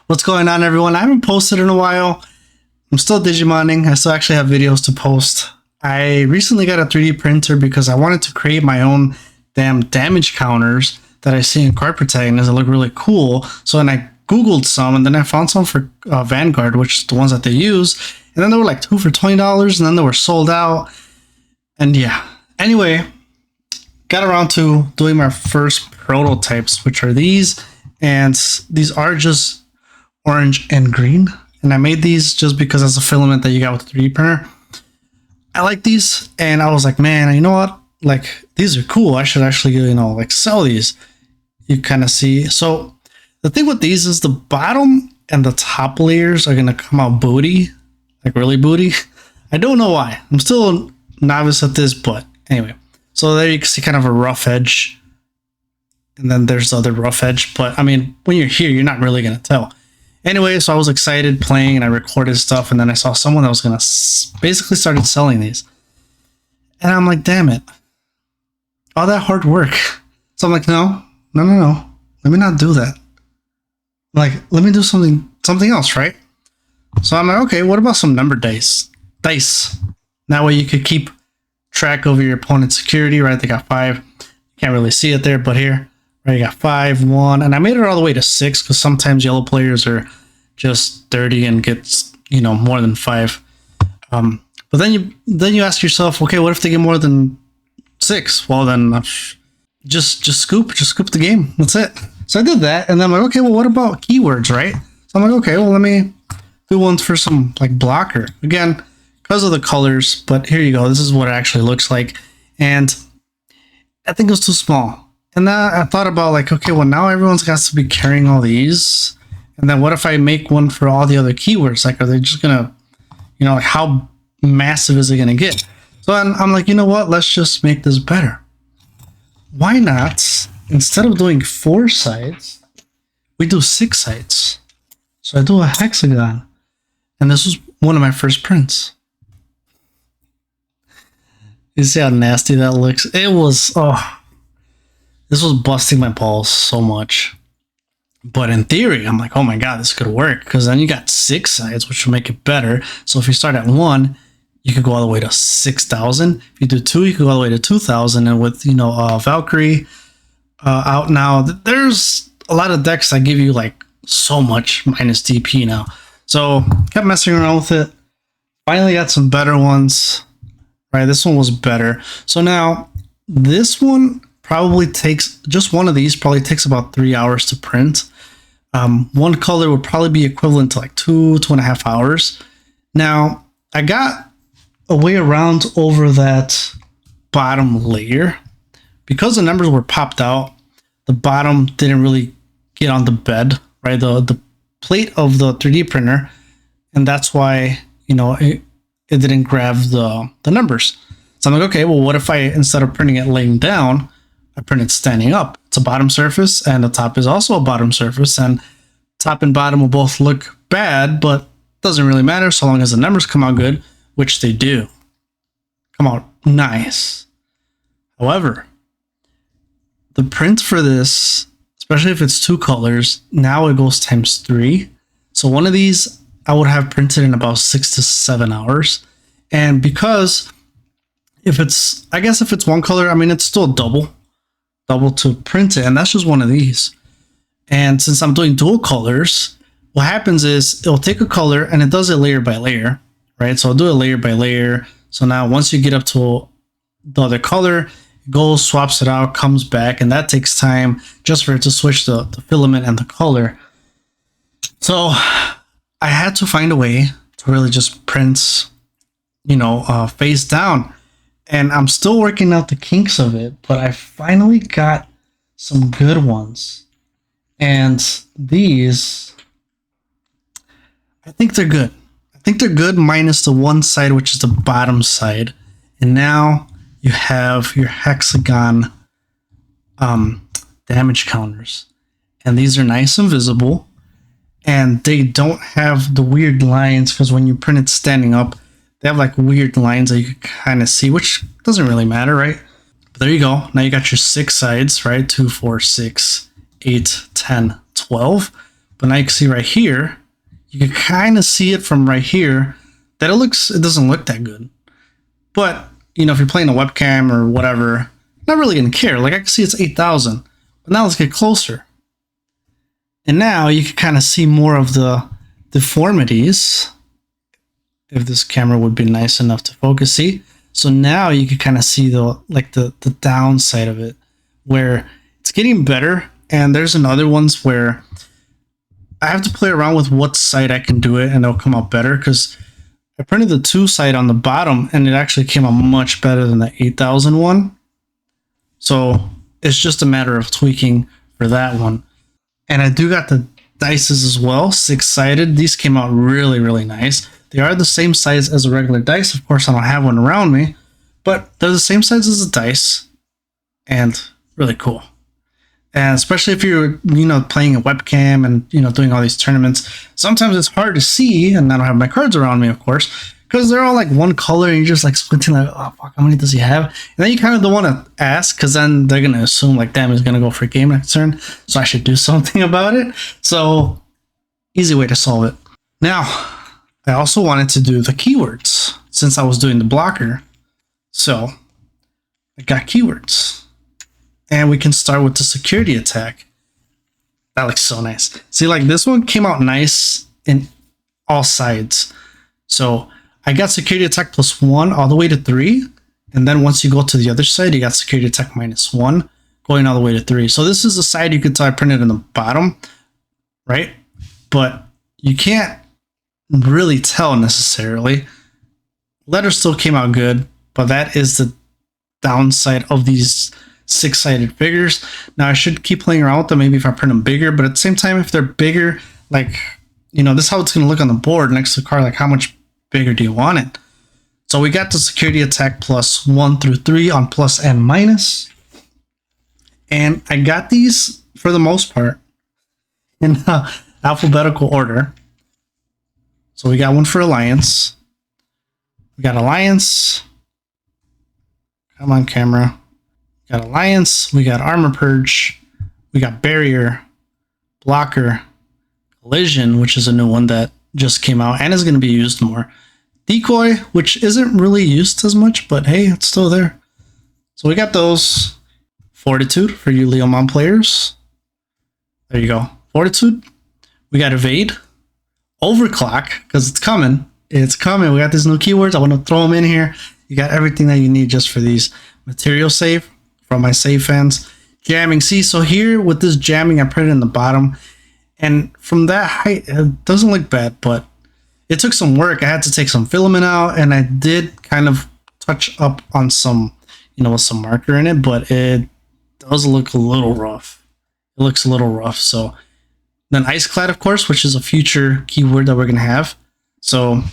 What's going on, everyone? I haven't posted in a while. I'm still Digimoning. I still actually have videos to post. I recently got a 3D printer because I wanted to create my own damn damage counters that I see in card protagonists that look really cool. So then I Googled some, and then I found some for Vanguard, which is the ones that they use. And then they were like 2 for $20, and then they were sold out. And yeah. Anyway, got around to doing my first prototypes, which are these. And these are just orange and green. And I made these just because that's a filament that you got with the 3D printer. I like these, and I was like, man, you know what? Like, these are cool. I should actually, like sell these. You kind of see. So the thing with these is the bottom and the top layers are going to come out booty, like really booty. I don't know why. I'm still a novice at this, but anyway. So there you can see kind of a rough edge. And then there's the other rough edge. But I mean, when you're here, you're not really going to tell. Anyway, so I was excited playing and I recorded stuff. And then I saw someone that was going to basically started selling these. And I'm like, damn it. All that hard work. So I'm like, no. Let me not do that. Like, let me do something else, right? So I'm like, okay, what about some number dice? That way you could keep track of your opponent's security, right? They got 5. You can't really see it there, but here, right, you got 5, 1, and I made it all the way to 6 because sometimes yellow players are just dirty and gets, more than 5. But then you ask yourself, okay, what if they get more than 6? Well, then just scoop the game. That's it. So I did that, and then I'm like, okay, well, what about keywords, right? So I'm like, okay, well, let me do ones for some like blocker again because of the colors. But here you go. This is what it actually looks like, and I think it was too small. And then I thought about like, okay, well, now everyone's got to be carrying all these, and then what if I make one for all the other keywords? Like, are they just gonna, like how massive is it gonna get? So I'm like, you know what? Let's just make this better. Why not? Instead of doing 4 sides, we do 6 sides. So I do a hexagon. And this was one of my first prints. You see how nasty that looks? It was, this was busting my balls so much. But in theory, I'm like, oh my God, this could work. Because then you got 6 sides, which will make it better. So if you start at 1, you could go all the way to 6,000. If you do 2, you could go all the way to 2,000. And with, Valkyrie out now, there's a lot of decks that give you like so much minus DP now. So kept messing around with it. Finally got some better ones. Right, this one was better. So now this one probably takes, just one of these probably takes about 3 hours to print. One color would probably be equivalent to like 2.5 hours. Now I got a way around over that bottom layer because the numbers were popped out. The bottom didn't really get on the bed, right? The plate of the 3D printer, and that's why it didn't grab the numbers. So I'm like, okay, well, what if I, instead of printing it laying down, I print it standing up? It's a bottom surface, and the top is also a bottom surface, and top and bottom will both look bad, but doesn't really matter so long as the numbers come out good, which they do. Come out nice. However, the print for this, especially if it's 2 colors, now it goes times 3. So one of these I would have printed in about 6 to 7 hours. And because if it's 1 color, I mean, it's still double to print it. And that's just one of these. And since I'm doing dual colors, what happens is it'll take a color and it does it layer by layer, right? So I'll do it layer by layer. So now once you get up to the other color, it goes, swaps it out, comes back, and that takes time just for it to switch the filament and the color. So I had to find a way to really just print, face down. And I'm still working out the kinks of it, but I finally got some good ones. And these, I think they're good. I think they're good minus the one side, which is the bottom side. And now you have your hexagon damage counters. And these are nice and visible. And they don't have the weird lines, because when you print it standing up, they have like weird lines that you can kind of see, which doesn't really matter, right? But there you go. Now you got your 6 sides, right? 2, 4, 6, 8, 10, 12. But now you can see right here, you can kind of see it from right here that it doesn't look that good. But, you know, if you're playing a webcam or whatever, not really gonna care. Like I can see it's 8,000, but now let's get closer. And now you can kind of see more of the deformities. If this camera would be nice enough to focus, see? So now you can kind of see the downside of it, where it's getting better. And there's another ones where I have to play around with what side I can do it, and it'll come out better, because I printed the 2 side on the bottom and it actually came out much better than the 8,000 one. So it's just a matter of tweaking for that one. And I do got the dices as well, 6-sided. These came out really, really nice. They are the same size as a regular dice. Of course, I don't have one around me, but they're the same size as the dice, and really cool. And especially if you're, you know, playing a webcam and, you know, doing all these tournaments, sometimes it's hard to see, and I don't have my cards around me, of course, because they're all like one color, and you're just like squinting like, oh, fuck, how many does he have? And then you kind of don't want to ask, because then they're going to assume like, damn, he's going to go for game next turn, so I should do something about it. So, easy way to solve it. Now, I also wanted to do the keywords, since I was doing the blocker. So, I got keywords. And we can start with the security attack. That looks so nice. See, like this one came out nice in all sides. So I got security attack +1 all the way to 3. And then once you go to the other side, you got security attack -1 going all the way to 3. So this is the side you could tell I printed in the bottom, right? But you can't really tell necessarily. Letters still came out good, but that is the downside of these 6-sided figures. Now I should keep playing around with them, maybe if I print them bigger, but at the same time, if they're bigger, like, you know, this is how it's going to look on the board next to the card, like how much bigger do you want it? So we got the security attack +1 through 3 on plus and minus. And I got these, for the most part, in alphabetical order. So we got one for Alliance. We got Alliance. Come on, camera. We got Alliance. We got Armor Purge. We got Barrier. Blocker. Collision, which is a new one that just came out and is going to be used more. Decoy, which isn't really used as much, but hey, it's still there. So we got those. Fortitude for you Leomon players. There you go. Fortitude. We got Evade. Overclock, because it's coming. It's coming. We got these new keywords. I want to throw them in here. You got everything that you need just for these. Material save from my save fans. Jamming. See, so here with this jamming, I put it in the bottom. And from that height, it doesn't look bad, but it took some work. I had to take some filament out, and I did kind of touch up on some, you know, with some marker in it, but it does look a little rough. It looks a little rough. So then Iceclad, of course, which is a future keyword that we're going to have. So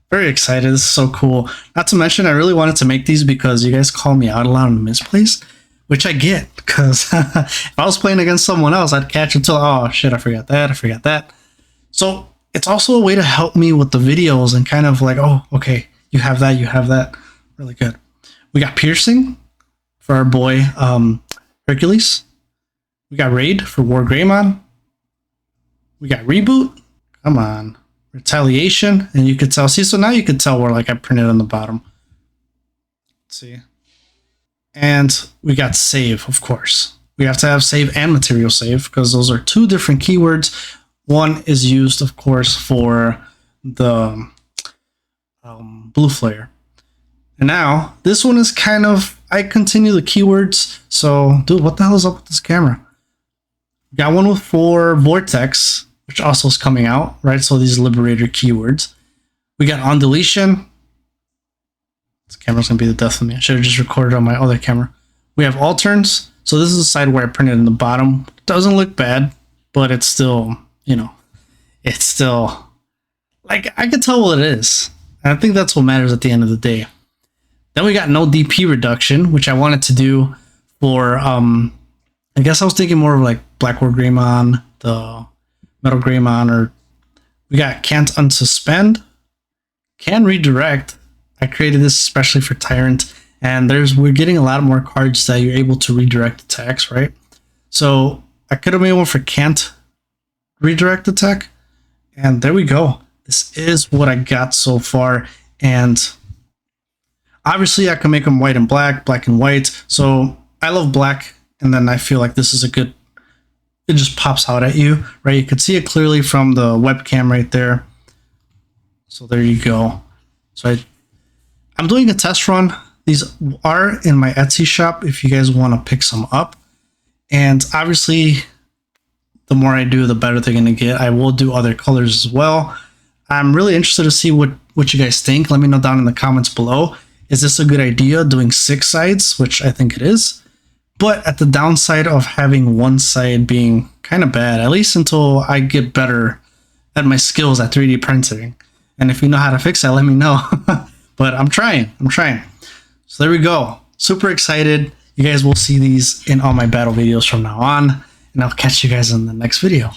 very excited. This is so cool. Not to mention, I really wanted to make these because you guys call me out a lot on misplays, which I get, because if I was playing against someone else, I'd catch until, oh shit, I forgot that, I forgot that. So it's also a way to help me with the videos and kind of like, oh, okay, you have that, you have that. Really good. We got Piercing for our boy Hercules. We got Raid for War Greymon. We got Reboot. Come on. Retaliation. And you could tell. See, so now you could tell where like I printed on the bottom. Let's see. And we got Save, of course. We have to have Save and Material Save because those are two different keywords. One is used, of course, for the Blue Flare. And now, this one is kind of, I continue the keywords. So, dude, what the hell is up with this camera? Got one for Vortex, which also is coming out, right? So these Liberator keywords. We got On Deletion. This camera's going to be the death of me. I should have just recorded on my other camera. We have Alterns. So this is the side where I printed in the bottom. Doesn't look bad, but it's still, you know, it's still, like, I can tell what it is. And I think that's what matters at the end of the day. Then we got No DP Reduction, which I wanted to do for, I guess I was thinking more of like Black War Greymon, the Metal Greymon, or we got Can't Unsuspend, Can Redirect. I created this especially for Tyrant, and we're getting a lot more cards that you're able to redirect attacks, right? So I could have made one for Can't redirect attack. And there we go. This is what I got so far. And obviously I can make them white and black, black and white. So I love black. And then I feel like this is a good, it just pops out at you, right? You can see it clearly from the webcam right there. So there you go. So I'm doing a test run. These are in my Etsy shop if you guys want to pick some up. And obviously, the more I do, the better they're going to get. I will do other colors as well. I'm really interested to see what you guys think. Let me know down in the comments below. Is this a good idea, doing 6 sides, which I think it is? But at the downside of having one side being kind of bad, at least until I get better at my skills at 3D printing. And if you know how to fix that, let me know. But I'm trying. So there we go. Super excited. You guys will see these in all my battle videos from now on. And I'll catch you guys in the next video.